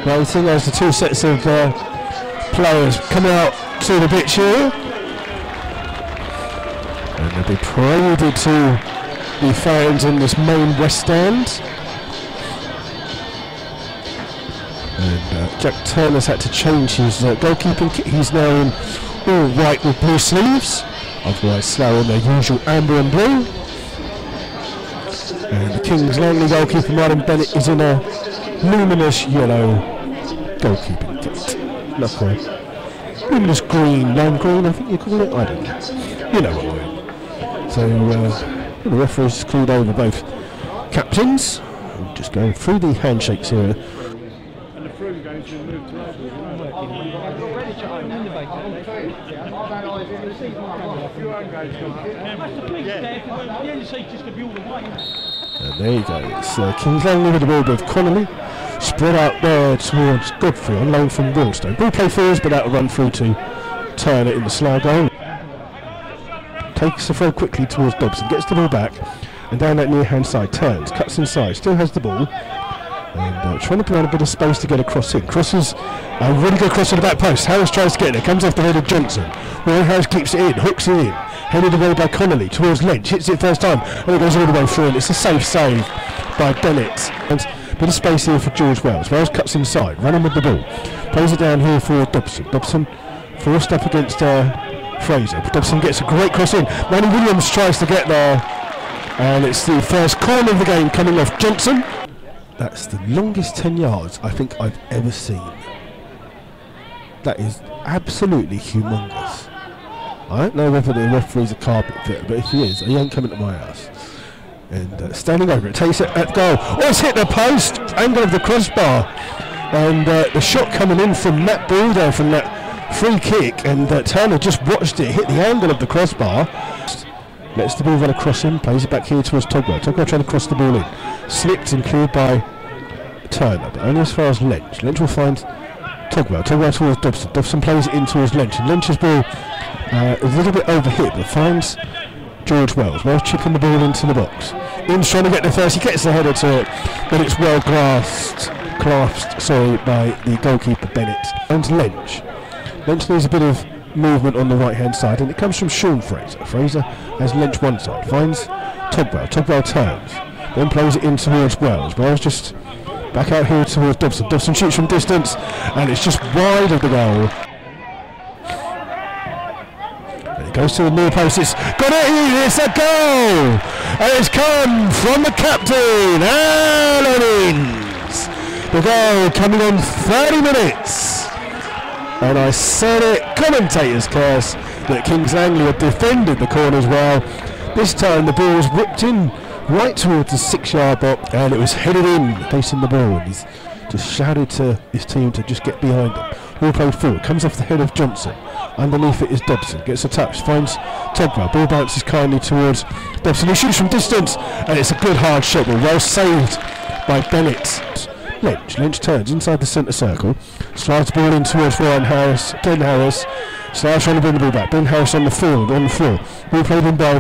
waiting as the two sets of players coming out to the pitch here. And they'll be paraded to the fans in this main west stand. And Jack Turner's had to change his goalkeeping kit. He's now in all white with blue sleeves. Otherwise Slough in their usual amber and blue. And the Kings Langley goalkeeper Martin Bennett is in a luminous yellow goalkeeping kit. Not quite. Luminous green, lime green I think you call it. I don't know. You know what I mean. So the referee's called over both captains. I'm just going through the handshakes here. And there you go, it's Kings Langley with the ball with Connolly, spread out there towards Godfrey on loan from Wilstone. Ball play forwards, but that'll run through to Turner in the Slough goal. Takes the throw quickly towards Dobson, gets the ball back, and down that near hand side, turns, cuts inside, still has the ball, and trying to provide a bit of space to get across in. Crosses a really good cross to the back post. Harris tries to get it, comes off the head of Johnson. Warren Harris keeps it in, hooks it in, headed away by Connolly towards Lynch, hits it first time, and it goes all the way through, and it's a safe save by Bennett. And a bit of space here for George Wells. Wells cuts inside, running with the ball, plays it down here for Dobson. Dobson forced up against Fraser. Dobson gets a great cross in. Manny Williams tries to get there, and it's the first corner of the game coming off Johnson. That's the longest 10 yards I think I've ever seen. That is absolutely humongous. I don't know whether the referee's a carpet fitter, but if he is, he ain't coming to my house. And standing over it, takes it at goal. Oh, it's hit the post, angle of the crossbar. And the shot coming in from Matt Ball there from that free kick, and Turner just watched it hit the angle of the crossbar. Lets the ball run across him, plays it back here towards Togwell. Togwell trying to cross the ball in. Slipped and cleared by Turner, but only as far as Lynch. Lynch will find Togwell. Togwell towards Dobson. Dobson plays it in towards Lynch, and Lynch's ball a little bit overhit, but finds George Wells. Wells chipping the ball into the box. In's trying to get there first. He gets the header to it, but it's well clasped by the goalkeeper Bennett. And Lynch. Lynch needs a bit of movement on the right hand side, and it comes from Sean Fraser. Fraser has Lynch one side, finds Togwell. Togwell turns, then plays it in towards Wells. Wells just back out here towards Dobson. Dobson shoots from distance, and it's just wide of the goal. And it goes to the near post. It's got it in. It's a goal, and it's come from the captain, Alan Inns. The goal coming on 30 minutes. And I said it, commentators curse, that Kings Langley had defended the corners well. This time the ball was whipped in right towards the 6-yard box, and it was headed in, facing the ball. And he's just shouted to his team to just get behind him. Ball played forward, comes off the head of Johnson. Underneath it is Dobson, gets a touch, finds Togwell. Ball bounces kindly towards Dobson. He shoots from distance, and it's a good hard shot, but well saved by Bennett. Lynch turns inside the centre circle, slides the ball in towards Ben Harris. Slides trying to bring the ball back. Ben Harris on the field, on the floor. Ball played in by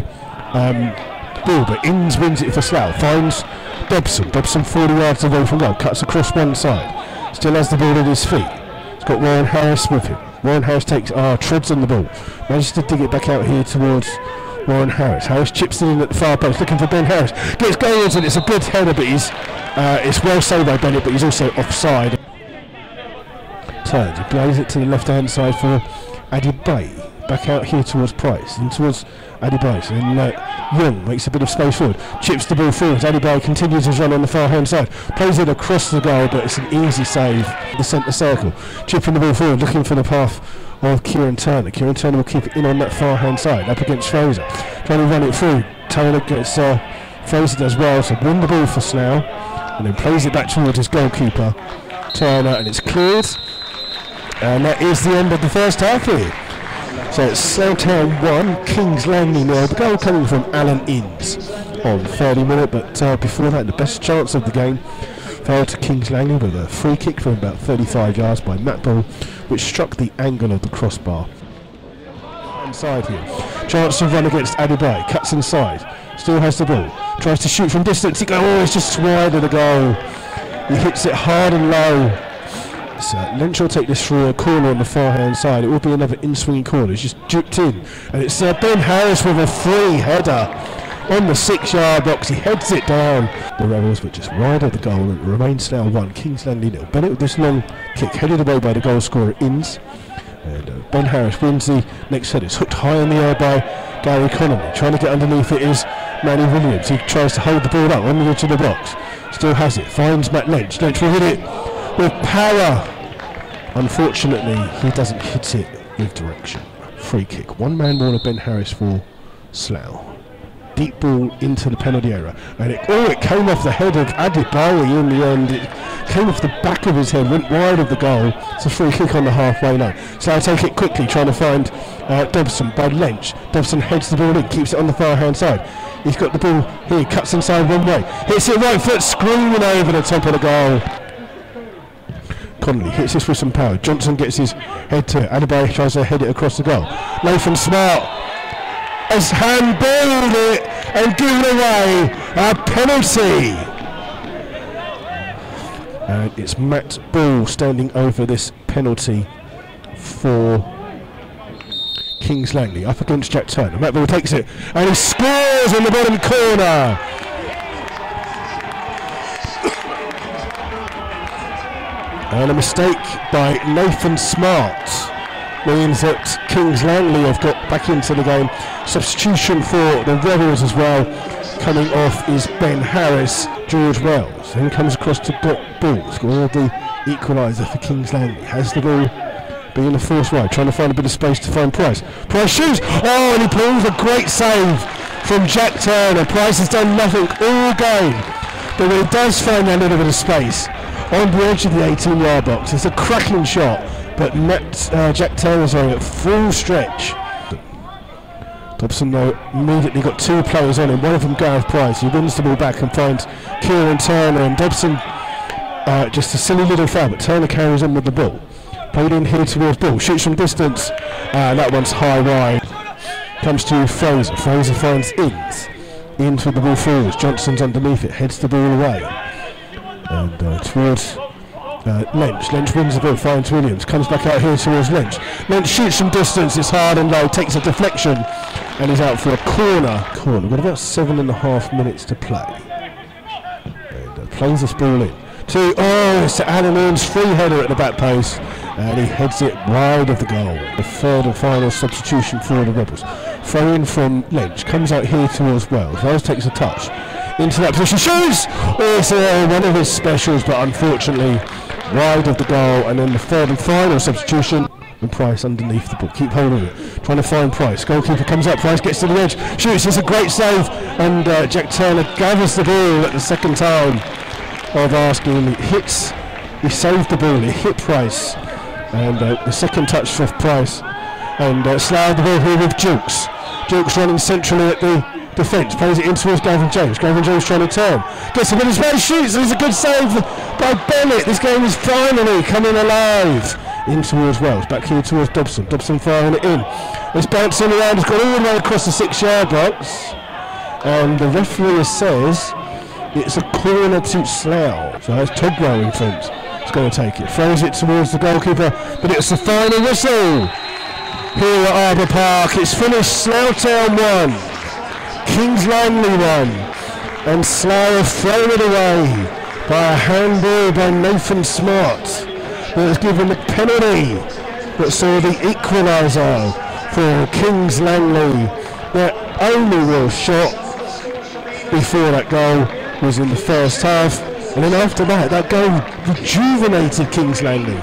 Ball, but Inns wins it for Slough. Finds Dobson. Dobson 40 yards away from goal, cuts across one side. Still has the ball at his feet. He's got Warren Harris with him. Warren Harris takes treads on the ball. Manages to dig it back out here towards Warren Harris. Harris chips it in at the far post, looking for Ben Harris. Gets goals, and it's a good header, but it's well saved by Bennett, but he's also offside. Turns, he plays it to the left-hand side for Adibay. Back out here towards Price, and towards Adibay. And Young makes a bit of space forward. Chips the ball forward. Adibay continues his run on the far-hand side. Plays it across the goal, but it's an easy save. The centre circle. Chipping the ball forward, looking for the path of Kieran Turner. Kieran Turner will keep it in on that far-hand side, up against Fraser. Trying to run it through. Turner gets Fraser does well, so win the ball for Slough, and then plays it back towards his goalkeeper Turner, and it's cleared. And that is the end of the first half here. So it's Slough Town 1, Kings Langley 0. The goal coming from Alan Inns on 30 minutes, but before that, the best chance of the game fell to Kings Langley with a free kick from about 35 yards by Matt Ball, which struck the angle of the crossbar. Inside here, chance to run against Adibay, cuts inside, still has the ball, tries to shoot from distance. It's just wide of the goal. He hits it hard and low, It's Lynch will take this through a corner on the far hand side. It will be another in-swinging corner. It's just duped in, and it's Ben Harris with a free header on the 6-yard box. He heads it down. The Rebels, but just wide of the goal, and it remains Slough 1, Kings Langley 0. Bennett with this long kick headed away by the goal scorer Inns, and Ben Harris wins the next header. It's hooked high in the air by Gary Connolly. Trying to get underneath it is Manny Williams. He tries to hold the ball up on the edge of the box. Still has it. Finds Matt Lynch. Lynch will hit it with power. Unfortunately, he doesn't hit it with direction. Free kick. One man ball of Ben Harris for Slough. Deep ball into the penalty area, and it came off the head of Adebayo in the end. It came off the back of his head, went wide of the goal. It's a free kick on the halfway line. So I take it quickly, trying to find Dobson by Lynch. Dobson heads the ball in, keeps it on the far hand side. He's got the ball here, cuts inside one way, hits it right foot, screaming over the top of the goal. Connolly hits this with some power. Johnson gets his head to it. Adebayo tries to head it across the goal. Nathan Smart has handballed it and given away a penalty. And it's Matt Ball standing over this penalty for Kings Langley, up against Jack Turner. Matt Ball takes it and he scores in the bottom corner. And a mistake by Nathan Smart means that Kings Langley have got back into the game. Substitution for the Rebels as well. Coming off is Ben Harris. George Wells then comes across to Ball. Scored the equaliser for Kings Langley. Has the ball, being the force wide, trying to find a bit of space to find Price. Price shoots. Oh, and he pulls a great save from Jack Turner. Price has done nothing all game, but when he does find that little bit of space on the edge of the 18-yard box, it's a cracking shot. But Jack Turner's on at full stretch. Dobson though immediately got two players on him, one of them Gareth Price. He wins the ball back and finds Kieran Turner, and Dobson just a silly little foul, but Turner carries on with the ball. Played in here towards Ball, shoots from distance, that one's high wide. Comes to Fraser. Fraser finds Inns. Inns with the ball forwards. Johnson's underneath it, heads the ball away. And towards Lynch. Lynch wins the ball, finds Williams, comes back out here towards Lynch. Lynch shoots from distance, it's hard and low, takes a deflection, and he's out for a corner. We've got about 7.5 minutes to play. And plays this ball in. It's Alan Earn's free header at the back post, and he heads it wide of the goal. The third and final substitution for the Rebels. Throw in from Lynch, comes out here towards Wells. Wells takes a touch into that position, shoots! It's one of his specials, but unfortunately wide of the goal. And then the third and final substitution, and Price underneath the ball. Keep hold of it, trying to find Price. Goalkeeper comes up, Price gets to the edge, shoots, it's a great save, and Jack Turner gathers the ball at the second time of asking. He saved the ball, it hit Price, and the second touch for Price, and Slough the ball here with Jukes. Jukes running centrally at the defence, plays it in towards Gavin James. Gavin James trying to turn, gets a bit of space, shoots. There's a good save by Bennett. This game is finally coming alive. In towards Wells, back here towards Dobson. Dobson firing it in. It's bouncing around, it's gone all the way across the 6-yard box, and the referee says it's a corner to Slough. So that's Togwell in front. It's going to take it, throws it towards the goalkeeper, but it's the final whistle here at Arbour Park. It's finished. Slough Town 1, Kings Langley 1, and Slough have thrown it away by a handball by Nathan Smart that has given the penalty that saw the equaliser for Kings Langley. Their only real shot before that goal was in the first half, and then after that goal rejuvenated Kings Langley.